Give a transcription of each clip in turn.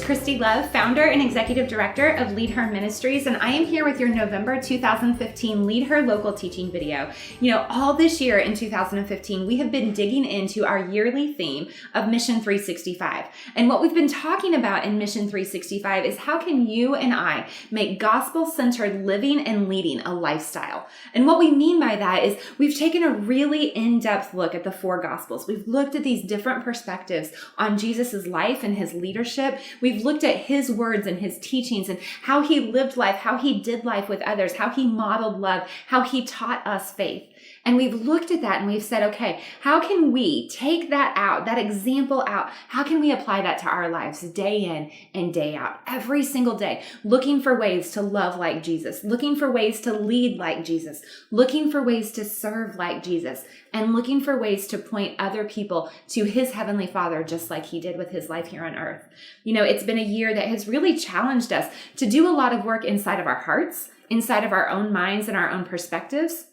Christy Love, founder and executive director of Lead Her Ministries, and I am here with your November 2015 Lead Her Local teaching video. All this year in 2015, we have been digging into our yearly theme of Mission 365. And what we've been talking about in Mission 365 is how can you and I make gospel-centered living and leading a lifestyle? And what we mean by that is we've taken a really in-depth look at the four Gospels. We've looked at these different perspectives on Jesus's life and his leadership. We've looked at his words and his teachings and how he lived life, how he did life with others, how he modeled love, how he taught us faith. And we've looked at that and we've said, okay, how can we take that out, that example out? How can we apply that to our lives day in and day out, every single day, looking for ways to love like Jesus, looking for ways to lead like Jesus, looking for ways to serve like Jesus, and looking for ways to point other people to his heavenly Father, just like he did with his life here on earth. It's been a year that has really challenged us to do a lot of work inside of our hearts, inside of our own minds and our own perspectives.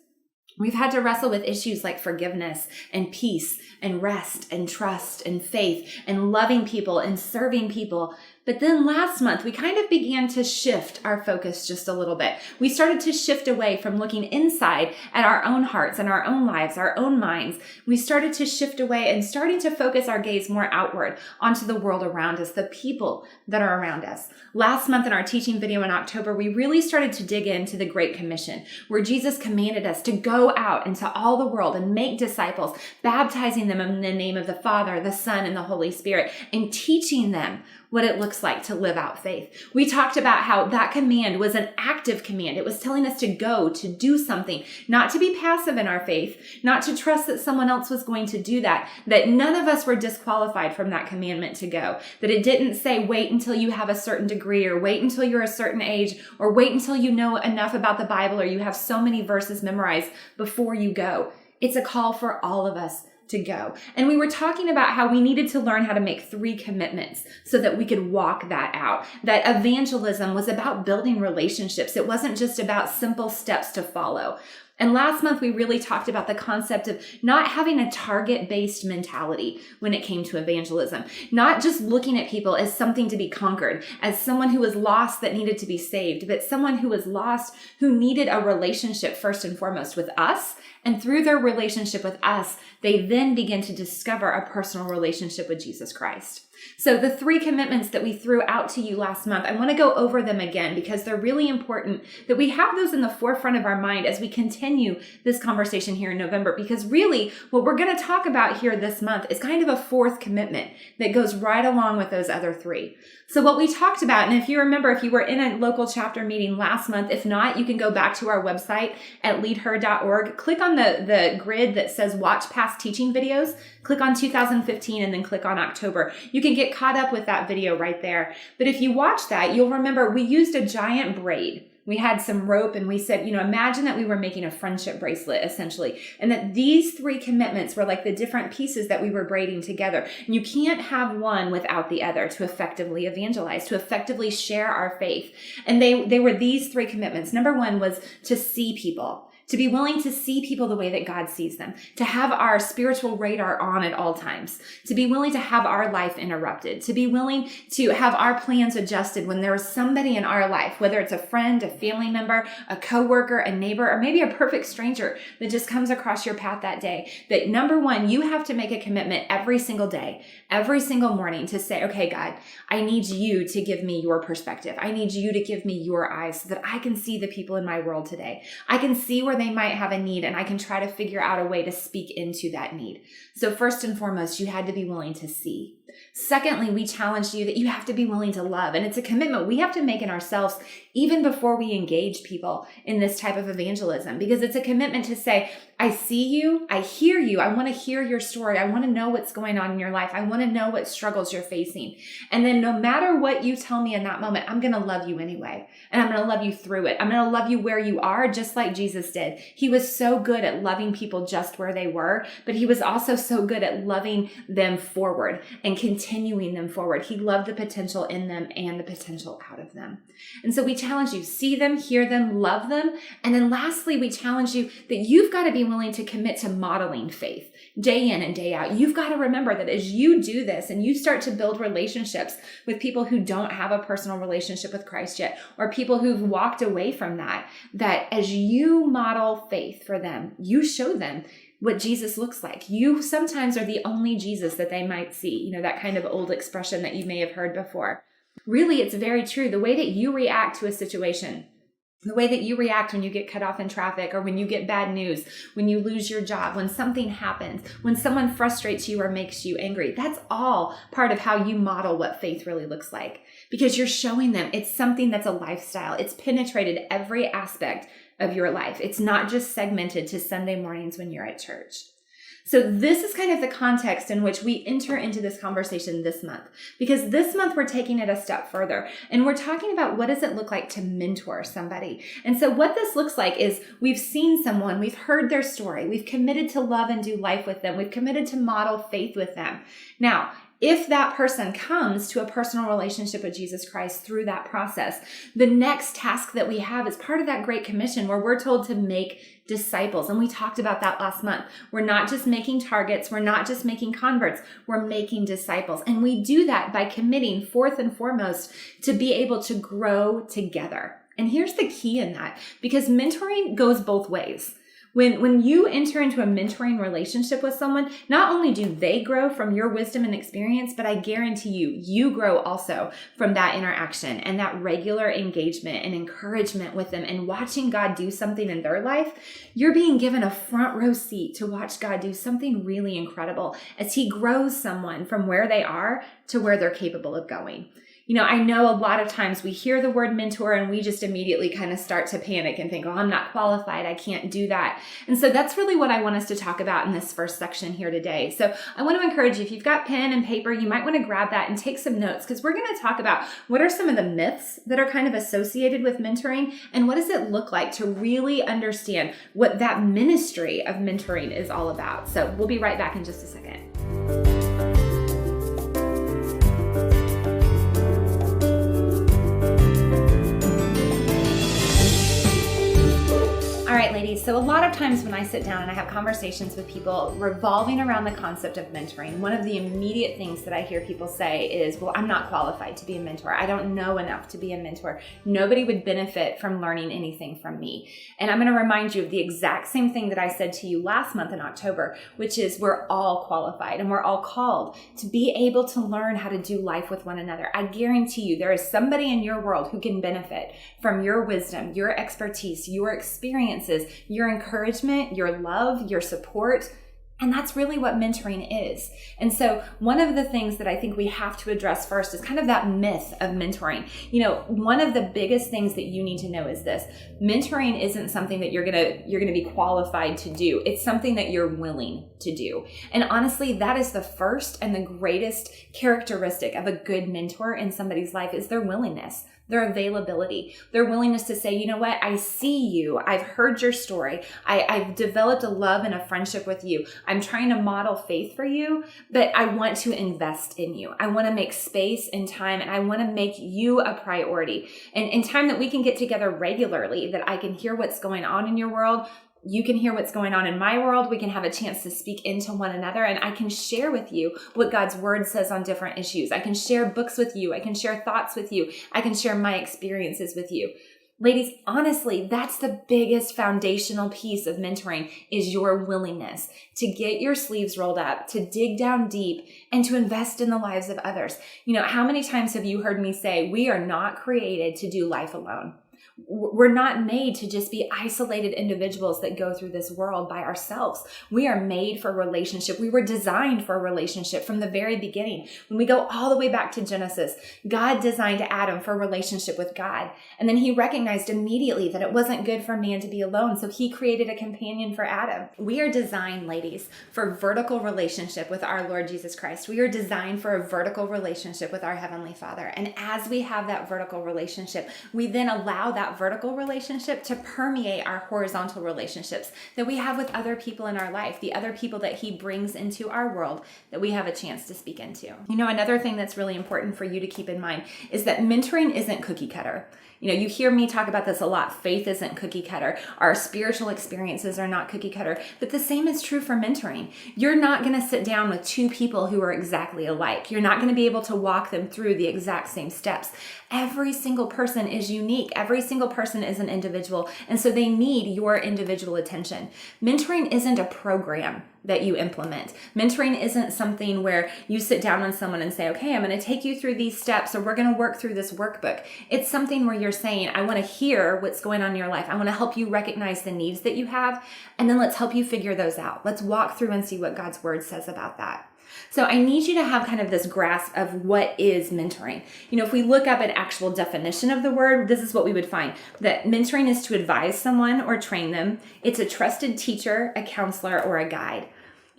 We've had to wrestle with issues like forgiveness and peace and rest and trust and faith and loving people and serving people. But then last month, we kind of began to shift our focus just a little bit. We started to shift away from looking inside at our own hearts and our own lives, our own minds. We started to shift away and starting to focus our gaze more outward onto the world around us, the people that are around us. Last month in our teaching video in October, we really started to dig into the Great Commission, where Jesus commanded us to go out into all the world and make disciples, baptizing them in the name of the Father, the Son, and the Holy Spirit, and teaching them what it looks like to live out faith. We talked about how that command was an active command. It was telling us to go, to do something, not to be passive in our faith, not to trust that someone else was going to do that none of us were disqualified from that commandment to go, that it didn't say wait until you have a certain degree or wait until you're a certain age or wait until you know enough about the Bible or you have so many verses memorized before you go. It's a call for all of us to go. And we were talking about how we needed to learn how to make 3 commitments so that we could walk that out. That evangelism was about building relationships. It wasn't just about simple steps to follow. And last month, we really talked about the concept of not having a target-based mentality when it came to evangelism, not just looking at people as something to be conquered, as someone who was lost that needed to be saved, but someone who was lost who needed a relationship first and foremost with us. And through their relationship with us, they then begin to discover a personal relationship with Jesus Christ. So the 3 commitments that we threw out to you last month, I want to go over them again because they're really important that we have those in the forefront of our mind as we continue this conversation here in November. Because really what we're going to talk about here this month is kind of a 4th commitment that goes right along with those other 3. So what we talked about, and if you remember, if you were in a local chapter meeting last month, if not, you can go back to our website at leadher.org, click on the grid that says watch past teaching videos, click on 2015 and then click on October. You can get caught up with that video right there. But if you watch that, you'll remember we used a giant braid. We had some rope and we said, imagine that we were making a friendship bracelet essentially. And that these 3 commitments were like the different pieces that we were braiding together. And you can't have one without the other to effectively evangelize, to effectively share our faith. And they were these 3 commitments. Number 1 was to see people. To be willing to see people the way that God sees them, to have our spiritual radar on at all times, to be willing to have our life interrupted, to be willing to have our plans adjusted when there is somebody in our life, whether it's a friend, a family member, a coworker, a neighbor, or maybe a perfect stranger that just comes across your path that day. That number 1, you have to make a commitment every single day, every single morning to say, okay, God, I need you to give me your perspective. I need you to give me your eyes so that I can see the people in my world today. I can see where they might have a need and I can try to figure out a way to speak into that need. So first and foremost, you had to be willing to see. Secondly, we challenged you that you have to be willing to love. And it's a commitment we have to make in ourselves even before we engage people in this type of evangelism, because it's a commitment to say, I see you, I hear you, I want to hear your story, I want to know what's going on in your life, I want to know what struggles you're facing. And then no matter what you tell me in that moment, I'm going to love you anyway. And I'm going to love you through it. I'm going to love you where you are, just like Jesus did. He was so good at loving people just where they were, but he was also so good at loving them forward and continuing continuing them forward. He loved the potential in them and the potential out of them. And so we challenge you, see them, hear them, love them. And then lastly, we challenge you that you've got to be willing to commit to modeling faith day in and day out. You've got to remember that as you do this and you start to build relationships with people who don't have a personal relationship with Christ yet, or people who've walked away from that as you model faith for them, you show them what Jesus looks like. You sometimes are the only Jesus that they might see, that kind of old expression that you may have heard before. Really, it's very true. The way that you react to a situation, the way that you react when you get cut off in traffic, or when you get bad news, when you lose your job, when something happens, when someone frustrates you or makes you angry, that's all part of how you model what faith really looks like, because you're showing them it's something that's a lifestyle. It's penetrated every aspect of your life. It's not just segmented to Sunday mornings when you're at church. So this is kind of the context in which we enter into this conversation this month, because this month we're taking it a step further and we're talking about what does it look like to mentor somebody. And so what this looks like is we've seen someone, we've heard their story, we've committed to love and do life with them, we've committed to model faith with them. Now, if that person comes to a personal relationship with Jesus Christ through that process, the next task that we have is part of that Great Commission where we're told to make disciples. And we talked about that last month. We're not just making targets. We're not just making converts. We're making disciples. And we do that by committing, fourth and foremost, to be able to grow together. And here's the key in that, because mentoring goes both ways. When you enter into a mentoring relationship with someone, not only do they grow from your wisdom and experience, but I guarantee you grow also from that interaction and that regular engagement and encouragement with them and watching God do something in their life. You're being given a front row seat to watch God do something really incredible as He grows someone from where they are to where they're capable of going. I know a lot of times we hear the word mentor and we just immediately kind of start to panic and think, oh, I'm not qualified. I can't do that. And so that's really what I want us to talk about in this first section here today. So I want to encourage you, if you've got pen and paper, you might want to grab that and take some notes, because we're going to talk about what are some of the myths that are kind of associated with mentoring and what does it look like to really understand what that ministry of mentoring is all about. So we'll be right back in just a second. All right, ladies, so a lot of times when I sit down and I have conversations with people revolving around the concept of mentoring, one of the immediate things that I hear people say is, well, I'm not qualified to be a mentor. I don't know enough to be a mentor. Nobody would benefit from learning anything from me. And I'm going to remind you of the exact same thing that I said to you last month in October, which is we're all qualified and we're all called to be able to learn how to do life with one another. I guarantee you there is somebody in your world who can benefit from your wisdom, your expertise, your experiences, your encouragement, your love, your support. And that's really what mentoring is. And so one of the things that I think we have to address first is kind of that myth of mentoring. One of the biggest things that you need to know is this: mentoring isn't something that you're going to be qualified to do. It's something that you're willing to do. And honestly, that is the first and the greatest characteristic of a good mentor in somebody's life is their willingness. Their availability, their willingness to say, you know what, I see you. I've heard your story. I've developed a love and a friendship with you. I'm trying to model faith for you, but I want to invest in you. I want to make space and time, and I want to make you a priority. And in time that we can get together regularly, that I can hear what's going on in your world, you can hear what's going on in my world. We can have a chance to speak into one another, and I can share with you what God's word says on different issues. I can share books with you. I can share thoughts with you. I can share my experiences with you. Ladies, honestly, that's the biggest foundational piece of mentoring is your willingness to get your sleeves rolled up, to dig down deep, and to invest in the lives of others. How many times have you heard me say, we are not created to do life alone? We're not made to just be isolated individuals that go through this world by ourselves. We are made for relationship. We were designed for a relationship from the very beginning. When we go all the way back to Genesis, God designed Adam for a relationship with God. And then He recognized immediately that it wasn't good for man to be alone. So He created a companion for Adam. We are designed, ladies, for vertical relationship with our Lord Jesus Christ. We are designed for a vertical relationship with our Heavenly Father. And as we have that vertical relationship, we then allow allow that vertical relationship to permeate our horizontal relationships that we have with other people in our life, the other people that he brings into our world that we have a chance to speak into. Another thing that's really important for you to keep in mind is that mentoring isn't cookie cutter. You hear me talk about this a lot. Faith isn't cookie cutter. Our spiritual experiences are not cookie cutter. But the same is true for mentoring. You're not going to sit down with two people who are exactly alike. You're not going to be able to walk them through the exact same steps. Every single person is unique. Every single person is an individual. And so they need your individual attention. Mentoring isn't a program that you implement. Mentoring isn't something where you sit down with someone and say, okay, I'm going to take you through these steps, or we're going to work through this workbook. It's something where you're saying, I want to hear what's going on in your life. I want to help you recognize the needs that you have, and then let's help you figure those out. Let's walk through and see what God's word says about that. So I need you to have kind of this grasp of what is mentoring. If we look up an actual definition of the word, this is what we would find. That mentoring is to advise someone or train them. It's a trusted teacher, a counselor, or a guide.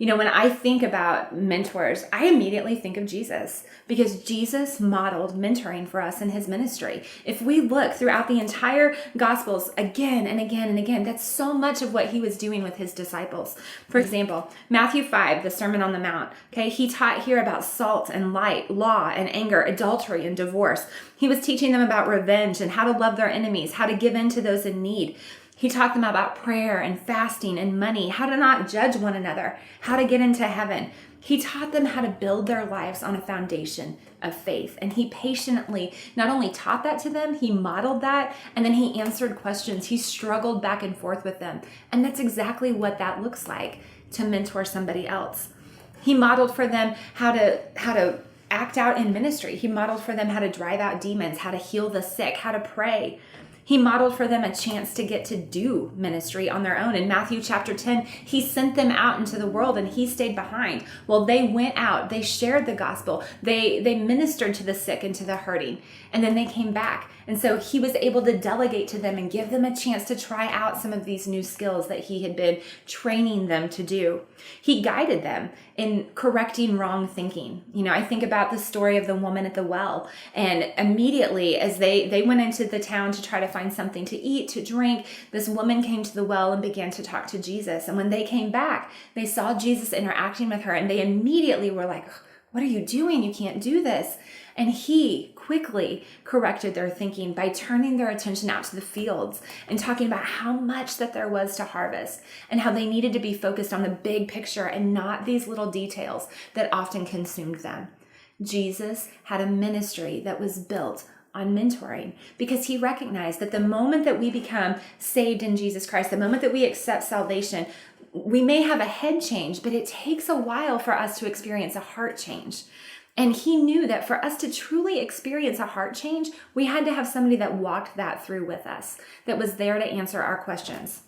When I think about mentors, I immediately think of Jesus, because Jesus modeled mentoring for us in his ministry. If we look throughout the entire Gospels again and again and again, that's so much of what he was doing with his disciples. For example, Matthew 5, the Sermon on the Mount, okay, he taught here about salt and light, law and anger, adultery and divorce. He was teaching them about revenge and how to love their enemies, how to give in to those in need. He taught them about prayer and fasting and money, how to not judge one another, how to get into heaven. He taught them how to build their lives on a foundation of faith. And he patiently not only taught that to them, he modeled that, and then he answered questions. He struggled back and forth with them. And that's exactly what that looks like to mentor somebody else. He modeled for them how to act out in ministry. He modeled for them how to drive out demons, how to heal the sick, how to pray. He modeled for them a chance to get to do ministry on their own. In Matthew chapter 10, he sent them out into the world and he stayed behind. Well, they went out, they shared the gospel, they ministered to the sick and to the hurting, and then they came back. And so he was able to delegate to them and give them a chance to try out some of these new skills that he had been training them to do. He guided them in correcting wrong thinking. I think about the story of the woman at the well, and immediately as they went into the town to try to find something to eat, to drink, this woman came to the well and began to talk to Jesus. And when they came back, they saw Jesus interacting with her, and they immediately were like, what are you doing? You can't do this. And he quickly corrected their thinking by turning their attention out to the fields and talking about how much that there was to harvest and how they needed to be focused on the big picture and not these little details that often consumed them. Jesus had a ministry that was built on mentoring, because he recognized that the moment that we become saved in Jesus Christ, the moment that we accept salvation, we may have a head change, but it takes a while for us to experience a heart change. And he knew that for us to truly experience a heart change, we had to have somebody that walked that through with us, that was there to answer our questions,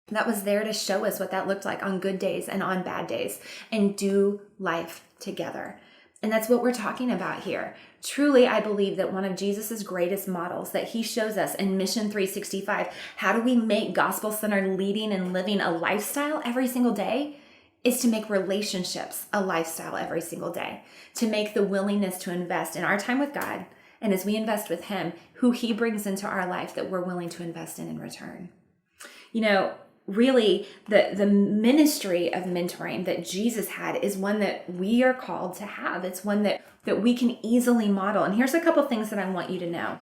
that was there to show us what that looked like on good days and on bad days, and do life together. And that's what we're talking about here. Truly, I believe that one of Jesus's greatest models that he shows us in Mission 365, how do we make gospel-centered leading and living a lifestyle every single day, is to make relationships a lifestyle every single day, to make the willingness to invest in our time with God, and as we invest with him, who he brings into our life that we're willing to invest in return. Really, the ministry of mentoring that Jesus had is one that we are called to have. It's one that we can easily model. And here's a couple things that I want you to know.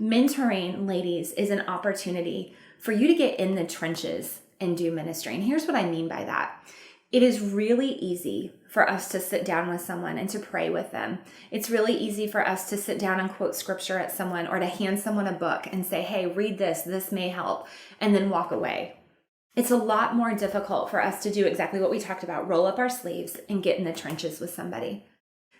Mentoring, ladies, is an opportunity for you to get in the trenches and do ministry. And here's what I mean by that. It is really easy for us to sit down with someone and to pray with them. It's really easy for us to sit down and quote scripture at someone, or to hand someone a book and say, hey, read this may help, and then walk away. It's a lot more difficult for us to do exactly what we talked about, roll up our sleeves and get in the trenches with somebody.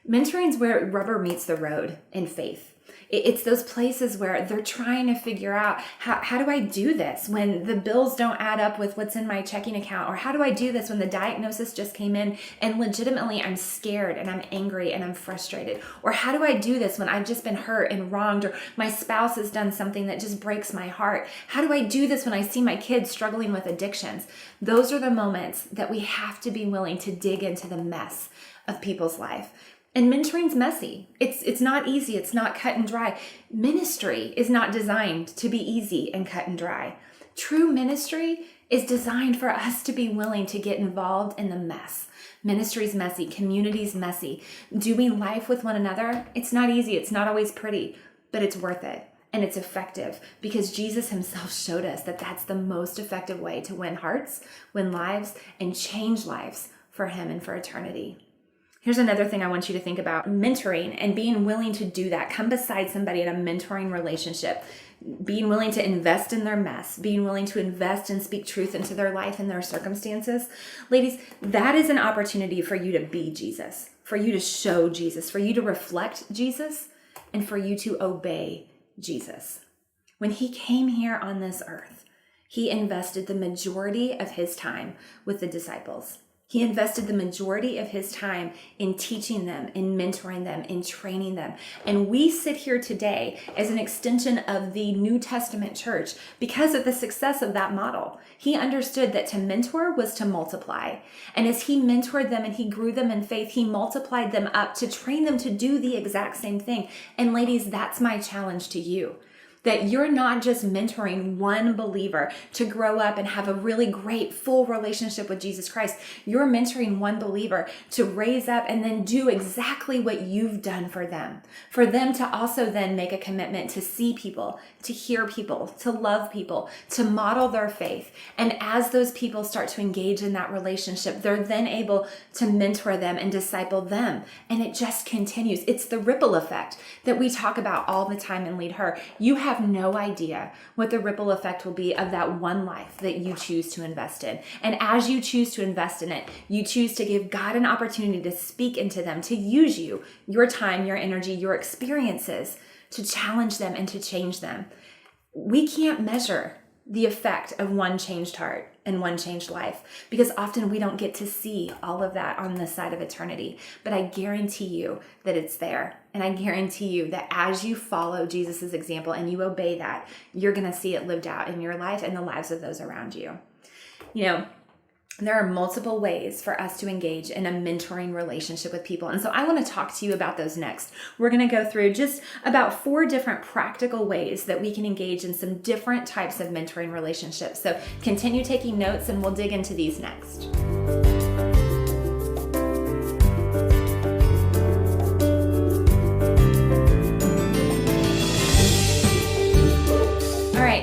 Mentoring is where rubber meets the road in faith. It's those places where they're trying to figure out, how do I do this when the bills don't add up with what's in my checking account? Or how do I do this when the diagnosis just came in and legitimately I'm scared and I'm angry and I'm frustrated? Or how do I do this when I've just been hurt and wronged, or my spouse has done something that just breaks my heart? How do I do this when I see my kids struggling with addictions? Those are the moments that we have to be willing to dig into the mess of people's life. And mentoring's messy. It's not easy. It's not cut and dry. Ministry is not designed to be easy and cut and dry. True ministry is designed for us to be willing to get involved in the mess. Ministry's messy. Community's messy. Doing life with one another, it's not easy. It's not always pretty, but it's worth it. And it's effective because Jesus himself showed us that that's the most effective way to win hearts, win lives, and change lives for him and for eternity. Here's another thing I want you to think about. Mentoring and being willing to do that. Come beside somebody in a mentoring relationship. Being willing to invest in their mess. Being willing to invest and speak truth into their life and their circumstances. Ladies, that is an opportunity for you to be Jesus. For you to show Jesus. For you to reflect Jesus. And for you to obey Jesus. When he came here on this earth, he invested the majority of his time with the disciples. He invested the majority of his time in teaching them, in mentoring them, in training them. And we sit here today as an extension of the New Testament church because of the success of that model. He understood that to mentor was to multiply. And as he mentored them and he grew them in faith, he multiplied them up to train them to do the exact same thing. And ladies, that's my challenge to you. That you're not just mentoring one believer to grow up and have a really great full relationship with Jesus Christ. You're mentoring one believer to raise up and then do exactly what you've done for them. For them to also then make a commitment to see people, to hear people, to love people, to model their faith. And as those people start to engage in that relationship, they're then able to mentor them and disciple them. And it just continues. It's the ripple effect that we talk about all the time in Lead Her. You have no idea what the ripple effect will be of that one life that you choose to invest in. And as you choose to invest in it, you choose to give God an opportunity to speak into them, to use you, your time, your energy, your experiences to challenge them and to change them. We can't measure the effect of one changed heart and one changed life because often we don't get to see all of that on this side of eternity. But I guarantee you that it's there. And I guarantee you that as you follow Jesus's example and you obey that, you're going to see it lived out in your life and the lives of those around you. You know, there are multiple ways for us to engage in a mentoring relationship with people. And so I want to talk to you about those next. We're going to go through just about 4 different practical ways that we can engage in some different types of mentoring relationships. So continue taking notes and we'll dig into these next.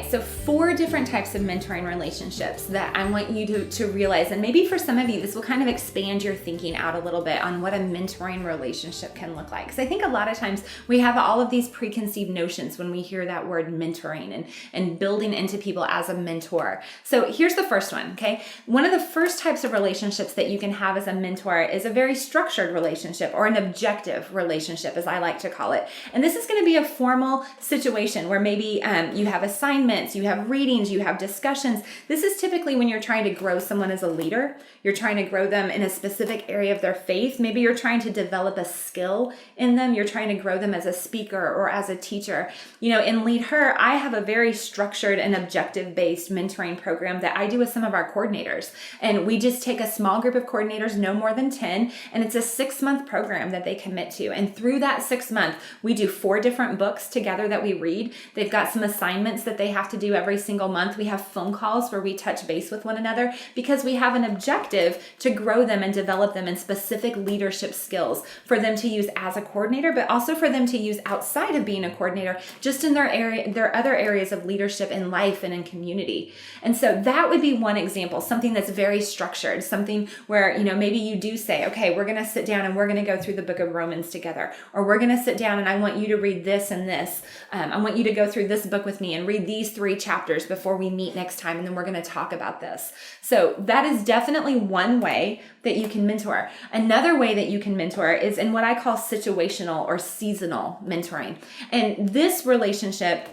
So 4 different types of mentoring relationships that I want you to realize. And maybe for some of you, this will kind of expand your thinking out a little bit on what a mentoring relationship can look like. Because I think a lot of times we have all of these preconceived notions when we hear that word mentoring and building into people as a mentor. So here's the first one, okay? One of the first types of relationships that you can have as a mentor is a very structured relationship or an objective relationship, as I like to call it. And this is going to be a formal situation where maybe you have assignments, you have readings, you have discussions. This is typically when you're trying to grow someone as a leader. You're trying to grow them in a specific area of their faith. Maybe you're trying to develop a skill in them. You're trying to grow them as a speaker or as a teacher. You know, in Lead Her, I have a very structured and objective-based mentoring program that I do with some of our coordinators. And we just take a small group of coordinators, no more than 10, and it's a 6-month program that they commit to. And through that 6 month, we do 4 different books together that we read. They've got some assignments that they have to do every single month. We have phone calls where we touch base with one another because we have an objective to grow them and develop them in specific leadership skills for them to use as a coordinator, but also for them to use outside of being a coordinator, just in their other areas of leadership in life and in community. And so that would be one example, something that's very structured, something where, you know, maybe you do say, okay, we're going to sit down and we're going to go through the book of Romans together, or we're going to sit down and I want you to read this and this. I want you to go through this book with me and read these 3 chapters before we meet next time, and then we're going to talk about this. So that is definitely one way that you can mentor. Another way that you can mentor is in what I call situational or seasonal mentoring. And this relationship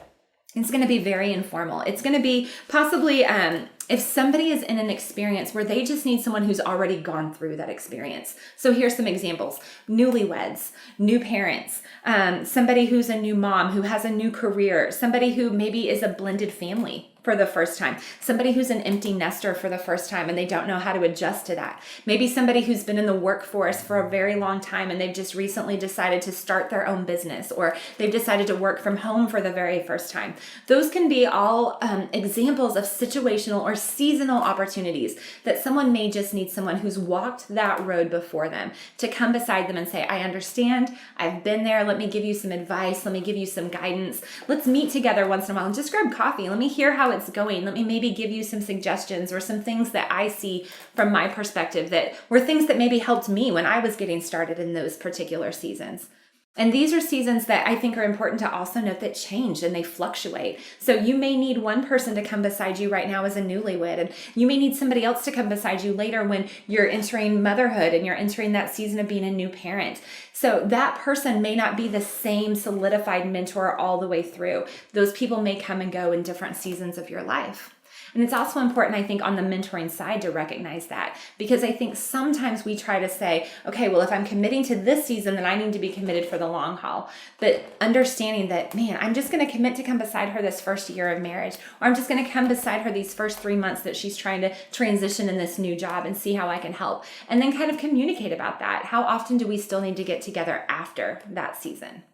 is going to be very informal. It's going to be possibly if somebody is in an experience where they just need someone who's already gone through that experience. So here's some examples. Newlyweds, new parents, somebody who's a new mom who has a new career, somebody who maybe is a blended family for the first time, somebody who's an empty nester for the first time and they don't know how to adjust to that. Maybe somebody who's been in the workforce for a very long time and they've just recently decided to start their own business, or they've decided to work from home for the very first time. Those can be all examples of situational or seasonal opportunities that someone may just need someone who's walked that road before them to come beside them and say, I understand, I've been there, let me give you some advice, let me give you some guidance, let's meet together once in a while and just grab coffee, let me hear how it's going, let me maybe give you some suggestions or some things that I see from my perspective that were things that maybe helped me when I was getting started in those particular seasons. And these are seasons that I think are important to also note that change and they fluctuate. So you may need one person to come beside you right now as a newlywed, and you may need somebody else to come beside you later when you're entering motherhood and you're entering that season of being a new parent. So that person may not be the same solidified mentor all the way through. Those people may come and go in different seasons of your life. And it's also important, I think, on the mentoring side to recognize that, because I think sometimes we try to say, okay, well, if I'm committing to this season, then I need to be committed for the long haul. But understanding that, man, I'm just going to commit to come beside her this first year of marriage, or I'm just going to come beside her these first 3 months that she's trying to transition in this new job and see how I can help. And then kind of communicate about that. How often do we still need to get together after that season?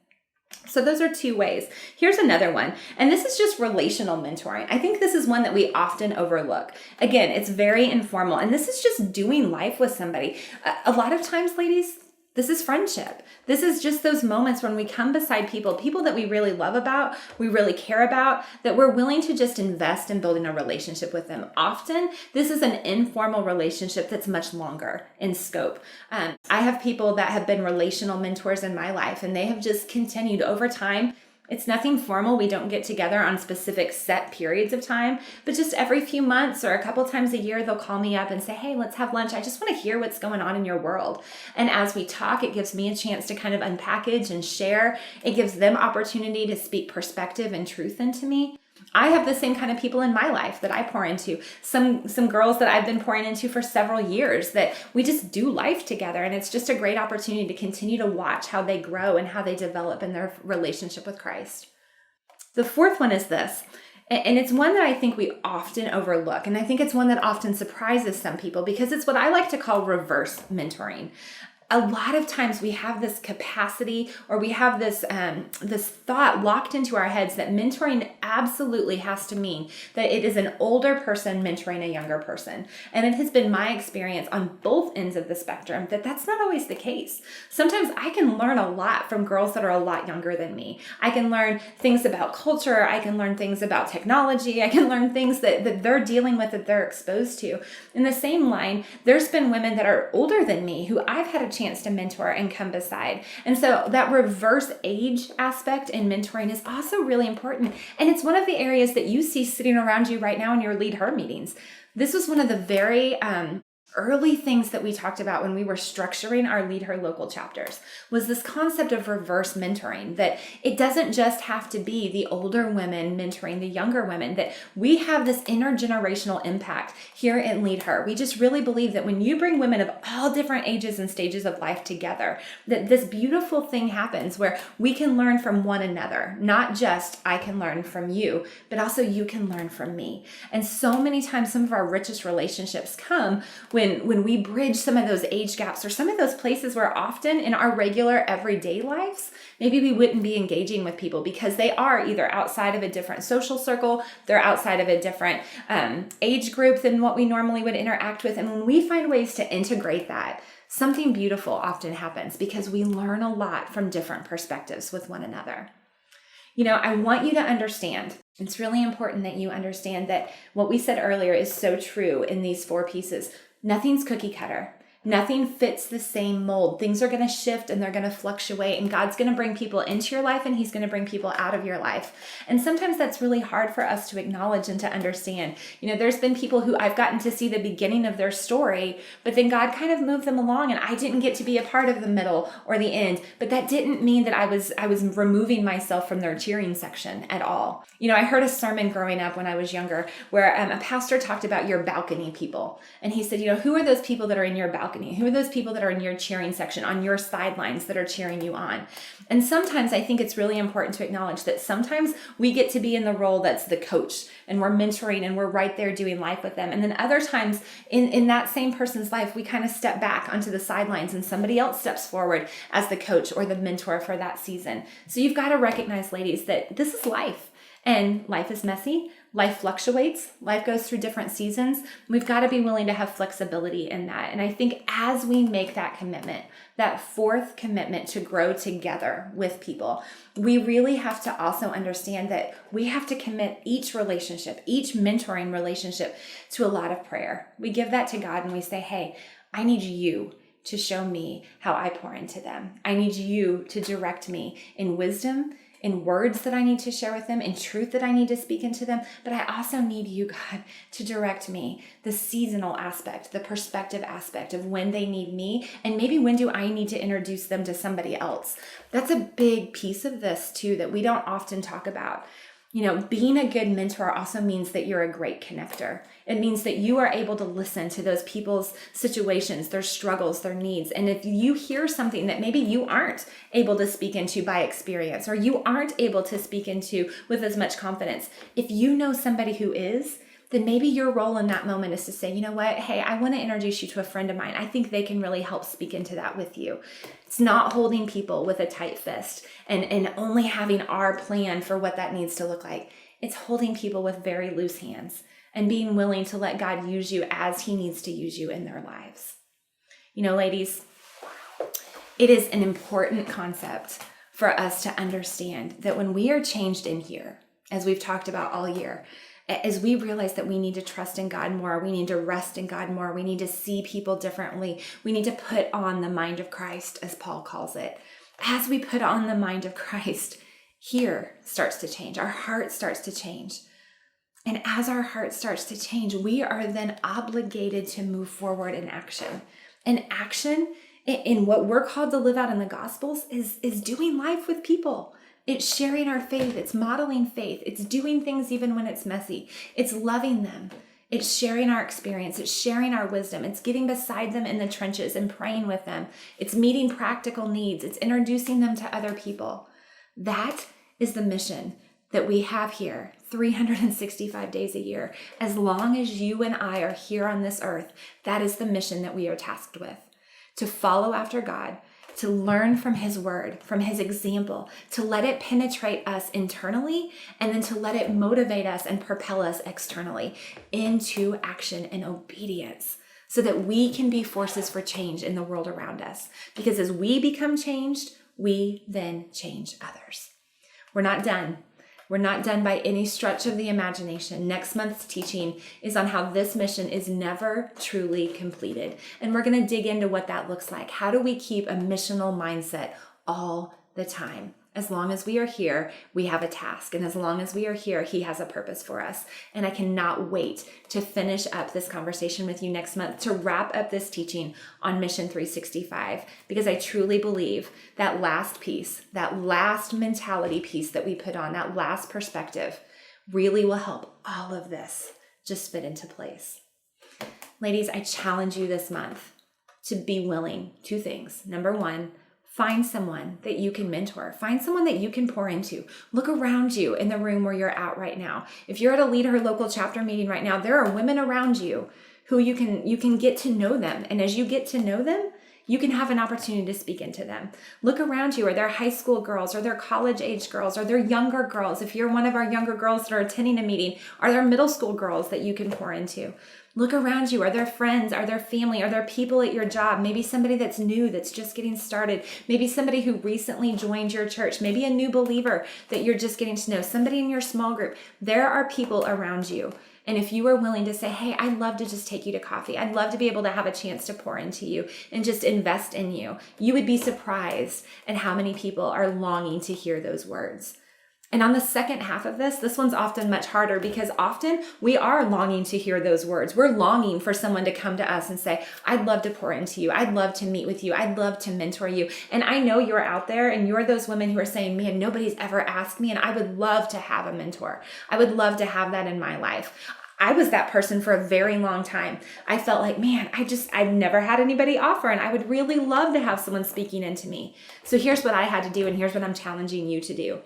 So those are two ways. Here's another one, and this is just relational mentoring. I think this is one that we often overlook. Again, it's very informal, and this is just doing life with somebody. A lot of times, ladies, this is friendship. This is just those moments when we come beside people that we really love about, we really care about, that we're willing to just invest in building a relationship with them. Often, this is an informal relationship that's much longer in scope. I have people that have been relational mentors in my life, and they have just continued over time. It's nothing formal. We don't get together on specific set periods of time, but just every few months or a couple times a year, they'll call me up and say, hey, let's have lunch. I just want to hear what's going on in your world. And as we talk, it gives me a chance to kind of unpackage and share. It gives them opportunity to speak perspective and truth into me. I have the same kind of people in my life that I pour into. Some girls that I've been pouring into for several years that we just do life together. And it's just a great opportunity to continue to watch how they grow and how they develop in their relationship with Christ. The fourth one is this. And it's one that I think we often overlook. And I think it's one that often surprises some people because it's what I like to call reverse mentoring. A lot of times we have this capacity, or we have this thought locked into our heads that mentoring absolutely has to mean that it is an older person mentoring a younger person. And it has been my experience on both ends of the spectrum that that's not always the case. Sometimes I can learn a lot from girls that are a lot younger than me. I can learn things about culture. I can learn things about technology. I can learn things that they're dealing with, that they're exposed to. In the same line, there's been women that are older than me who I've had a chance to mentor and come beside. And so that reverse age aspect in mentoring is also really important. And it's one of the areas that you see sitting around you right now in your Lead Her meetings. This was one of the very early things that we talked about when we were structuring our Lead Her local chapters, was this concept of reverse mentoring, that it doesn't just have to be the older women mentoring the younger women, that we have this intergenerational impact here in Lead Her. We just really believe that when you bring women of all different ages and stages of life together, that this beautiful thing happens where we can learn from one another, not just I can learn from you, but also you can learn from me. And so many times, some of our richest relationships come when we bridge some of those age gaps or some of those places where often in our regular everyday lives, maybe we wouldn't be engaging with people because they are either outside of a different social circle, they're outside of a different age group than what we normally would interact with. And when we find ways to integrate that, something beautiful often happens because we learn a lot from different perspectives with one another. You know, I want you to understand, it's really important that you understand that what we said earlier is so true in these 4 pieces. Nothing's cookie cutter. Nothing fits the same mold. Things are going to shift and they're going to fluctuate, and God's going to bring people into your life and He's going to bring people out of your life. And sometimes that's really hard for us to acknowledge and to understand. You know, there's been people who I've gotten to see the beginning of their story, but then God kind of moved them along and I didn't get to be a part of the middle or the end. But that didn't mean that I was removing myself from their cheering section at all. You know, I heard a sermon growing up when I was younger where a pastor talked about your balcony people. And he said, you know, who are those people that are in your balcony? balcony? Who are those people that are in your cheering section, on your sidelines that are cheering you on? And sometimes I think it's really important to acknowledge that sometimes we get to be in the role that's the coach and we're mentoring and we're right there doing life with them. And then other times in that same person's life, we kind of step back onto the sidelines and somebody else steps forward as the coach or the mentor for that season. So you've got to recognize, ladies, that this is life. And life is messy. Life fluctuates. Life goes through different seasons. We've got to be willing to have flexibility in that. And I think as we make that commitment, that fourth commitment to grow together with people, we really have to also understand that we have to commit each relationship, each mentoring relationship, to a lot of prayer. We give that to God and we say, hey, I need you to show me how I pour into them. I need you to direct me in wisdom, in words that I need to share with them, in truth that I need to speak into them. But I also need you, God, to direct me, the seasonal aspect, the perspective aspect of when they need me, and maybe when do I need to introduce them to somebody else. That's a big piece of this too that we don't often talk about. You know, being a good mentor also means that you're a great connector. It means that you are able to listen to those people's situations, their struggles, their needs. And if you hear something that maybe you aren't able to speak into by experience, or you aren't able to speak into with as much confidence, if you know somebody who is, then maybe your role in that moment is to say, you know what, hey, I want to introduce you to a friend of mine. I think they can really help speak into that with you. It's not holding people with a tight fist and only having our plan for what that needs to look like. It's holding people with very loose hands and being willing to let God use you as he needs to use you in their lives. You know, ladies, it is an important concept for us to understand that when we are changed in here, as we've talked about all year, as we realize that we need to trust in God more, we need to rest in God more, we need to see people differently, we need to put on the mind of Christ, as Paul calls it. As we put on the mind of Christ, here starts to change. Our heart starts to change. And as our heart starts to change, we are then obligated to move forward in action. And action in what we're called to live out in the Gospels is doing life with people. It's sharing our faith. It's modeling faith. It's doing things even when it's messy. It's loving them. It's sharing our experience. It's sharing our wisdom. It's getting beside them in the trenches and praying with them. It's meeting practical needs. It's introducing them to other people. That is the mission that we have here 365 days a year. As long as you and I are here on this earth, that is the mission that we are tasked with. To follow after God, to learn from his word, from his example, to let it penetrate us internally, and then to let it motivate us and propel us externally into action and obedience so that we can be forces for change in the world around us. Because as we become changed, we then change others. We're not done. We're not done by any stretch of the imagination. Next month's teaching is on how this mission is never truly completed. And we're going to dig into what that looks like. How do we keep a missional mindset all the time? As long as we are here, we have a task. And as long as we are here, he has a purpose for us. And I cannot wait to finish up this conversation with you next month, to wrap up this teaching on Mission 365, because I truly believe that last piece, that last mentality piece that we put on, that last perspective, really will help all of this just fit into place. Ladies, I challenge you this month to be willing. Two things. Number one, find someone that you can mentor. Find someone that you can pour into. Look around you in the room where you're at right now. If you're at a Lead Her local chapter meeting right now, there are women around you who you can get to know them. And as you get to know them, you can have an opportunity to speak into them. Look around you. Are there high school girls? Are there college-age girls? Are there younger girls? If you're one of our younger girls that are attending a meeting, are there middle school girls that you can pour into? Look around you. Are there friends? Are there family? Are there people at your job? Maybe somebody that's new, that's just getting started. Maybe somebody who recently joined your church. Maybe a new believer that you're just getting to know. Somebody in your small group. There are people around you. And if you are willing to say, hey, I'd love to just take you to coffee. I'd love to be able to have a chance to pour into you and just invest in you. You would be surprised at how many people are longing to hear those words. And on the second half of this one's often much harder because often we are longing to hear those words. We're longing for someone to come to us and say, I'd love to pour into you. I'd love to meet with you. I'd love to mentor you. And I know you're out there and you're those women who are saying, man, nobody's ever asked me and I would love to have a mentor. I would love to have that in my life. I was that person for a very long time. I felt like, man, I've never had anybody offer, and I would really love to have someone speaking into me. So here's what I had to do, and here's what I'm challenging you to do.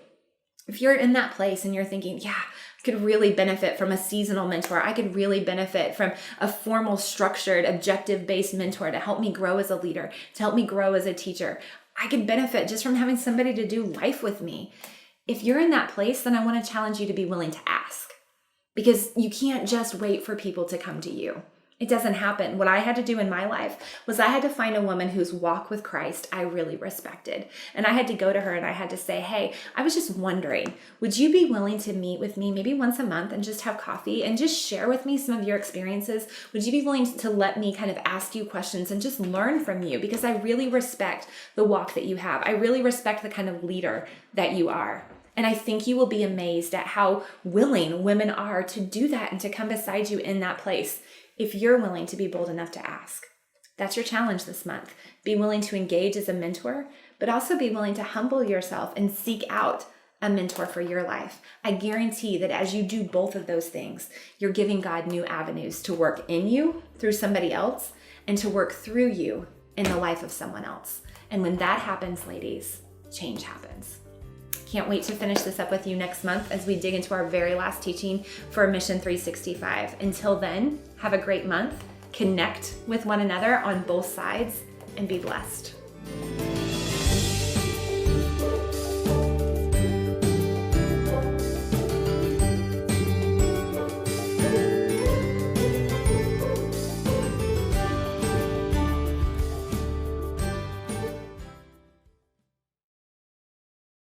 If you're in that place and you're thinking, yeah, I could really benefit from a seasonal mentor. I could really benefit from a formal, structured, objective-based mentor to help me grow as a leader, to help me grow as a teacher. I could benefit just from having somebody to do life with me. If you're in that place, then I want to challenge you to be willing to ask, because you can't just wait for people to come to you. It doesn't happen. What I had to do in my life was I had to find a woman whose walk with Christ I really respected. And I had to go to her and I had to say, hey, I was just wondering, would you be willing to meet with me maybe once a month and just have coffee and just share with me some of your experiences? Would you be willing to let me kind of ask you questions and just learn from you? Because I really respect the walk that you have. I really respect the kind of leader that you are. And I think you will be amazed at how willing women are to do that and to come beside you in that place, if you're willing to be bold enough to ask. That's your challenge this month. Be willing to engage as a mentor, but also be willing to humble yourself and seek out a mentor for your life. I guarantee that as you do both of those things, you're giving God new avenues to work in you through somebody else and to work through you in the life of someone else. And when that happens, ladies, change happens. Can't wait to finish this up with you next month as we dig into our very last teaching for Mission 365. Until then, have a great month, connect with one another on both sides, and be blessed.